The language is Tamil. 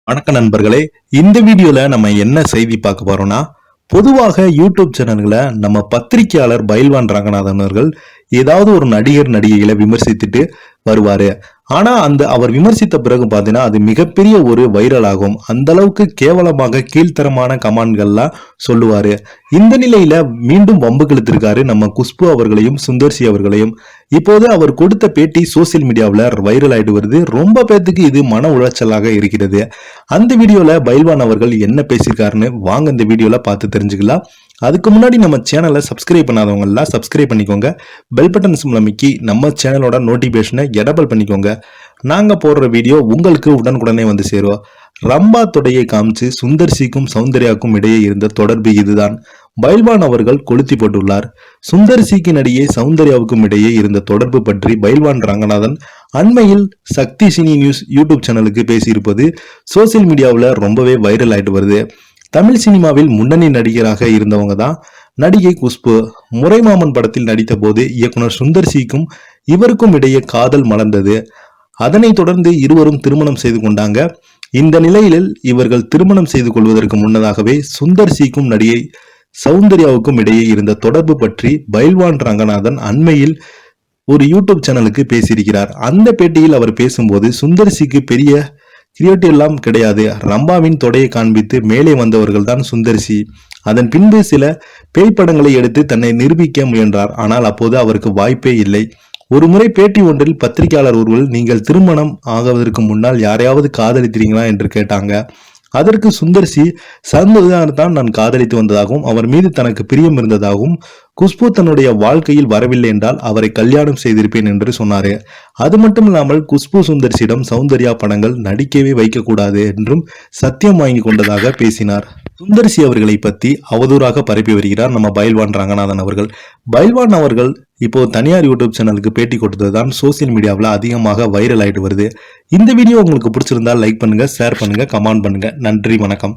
வணக்க நண்பர்களே, இந்த வீடியோல நம்ம என்ன செய்தி பார்க்க போறோம்னா, பொதுவாக யூடியூப் சேனல்களை நம்ம பத்திரிகையாளர் பயில்வான் ரங்கநாதன் அவர்கள் ஏதாவது ஒரு நடிகர் நடிகைகளை விமர்சித்துட்டு வருவாரு. ஆனா அவர் விமர்சித்த பிறகு பாத்தீங்கன்னா அது மிகப்பெரிய ஒரு வைரல் ஆகும். அந்த அளவுக்கு கேவலமாக கீழ்த்தரமான கமெண்ட்கள்லாம் சொல்லுவாரு. இந்த நிலையில மீண்டும் வம்பு கிழத்திருக்காரு நம்ம குஷ்பு அவர்களையும் சுந்தர்சி அவர்களையும். இப்போது அவர் கொடுத்த பேட்டி சோசியல் மீடியாவில் வைரல் ஆயிட்டு வருது. ரொம்ப பேத்துக்கு இது மன உளைச்சலாக இருக்கிறது. அந்த வீடியோல பயில்வான் அவர்கள் என்ன பேசியிருக்காருன்னு வாங்க இந்த வீடியோல பார்த்து தெரிஞ்சுக்கலாம். அதுக்கு முன்னாடி நம்ம சேனலை சப்ஸ்கிரைப் பண்ணாதவங்க எல்லாம் சப்ஸ்கிரைப் பண்ணிக்கோங்க. பெல் பட்டன் சிம்பல் அமைக்கி நம்ம சேனலோட நோட்டிபிகேஷனை எனேபிள் பண்ணிக்கோங்க. நாங்க போடுற வீடியோ உங்களுக்கு உடனுக்குடனே வந்து சேரும். ரம்பா தொடையை காமிச்சு சுந்தர்சிக்கும் சௌந்தர்யாவுக்கும் இடையே இருந்த தொடர்பு இதுதான். பயில்வான் அவர்கள் கொளுத்தி போட்டுள்ளார். சுந்தர்சிக்கு நடிகை சௌந்தர்யாவுக்கும் இடையே இருந்த தொடர்பு பற்றி பயில்வான் ரங்கநாதன் அண்மையில் சக்தி சினி நியூஸ் யூடியூப் சேனலுக்கு பேசியிருப்பது சோசியல் மீடியாவில் ரொம்பவே வைரல் ஆயிட்டு வருது. தமிழ் சினிமாவில் முன்னணி நடிகராக இருந்தவங்க தான் நடிகை குஷ்பு. முறைமாமன் படத்தில் நடித்த போது இயக்குனர் சுந்தர்சிக்கும் இவருக்கும் இடையே காதல் மலர்ந்தது. அதனைத் தொடர்ந்து இருவரும் திருமணம் செய்து கொண்டாங்க. இந்த நிலையில் இவர்கள் திருமணம் செய்து கொள்வதற்கு முன்னதாகவே சுந்தர்சிக்கும் நடிகை சௌந்தர்யாவுக்கும் இடையே இருந்த தொடர்பு பற்றி பயில்வான் ரங்கநாதன் அண்மையில் ஒரு யூடியூப் சேனலுக்கு பேசியிருக்கிறார். அந்த பேட்டியில் அவர் பேசும்போது சுந்தர்சிக்கு பெரிய கிரியேட்டிவ் எல்லாம் கிடையாது. ரம்பாவின் தொடையை காண்பித்து மேலே வந்தவர்கள் தான் சுந்தர்சி. அதன் பின்பு சில பேய் படங்களை எடுத்து தன்னை நிரூபிக்க முயன்றார். ஆனால் அப்போது அவருக்கு வாய்ப்பே இல்லை. ஒரு முறை பேட்டி ஒன்றில் பத்திரிகையாளர் ஒருவர் நீங்கள் திருமணம் ஆகுவதற்கு முன்னால் யாரையாவது காதலித்தீங்களா என்று கேட்டாங்க. அதற்கு சுந்தர்சி தான் நான் காதலித்து வந்ததாகவும் அவர் மீது தனக்கு பிரியம் இருந்ததாகவும் குஷ்பு தன்னுடைய வாழ்க்கையில் வரவில்லை என்றால் அவரை கல்யாணம் செய்திருப்பேன் என்று சொன்னாரு. அது மட்டும் இல்லாமல் குஷ்பு சுந்தர்சியிடம் சௌந்தர்யா படங்கள் நடிக்கவே வைக்க கூடாது என்றும் சத்தியம் வாங்கி கொண்டதாக பேசினார். சுந்தர்சி அவர்களை பத்தி அவதூறாக பரப்பி வருகிறார் நம்ம பயில்வான் ரங்கநாதன் அவர்கள். பயில்வான் அவர்கள் இப்போ தனியார் யூடியூப் சேனலுக்கு பேட்டி கொடுத்ததுதான் சோசியல் மீடியாவில் அதிகமாக வைரல் ஆயிட்டு வருது. இந்த வீடியோ உங்களுக்கு பிடிச்சிருந்தா லைக் பண்ணுங்க, ஷேர் பண்ணுங்க, கமெண்ட் பண்ணுங்க. நன்றி, வணக்கம்.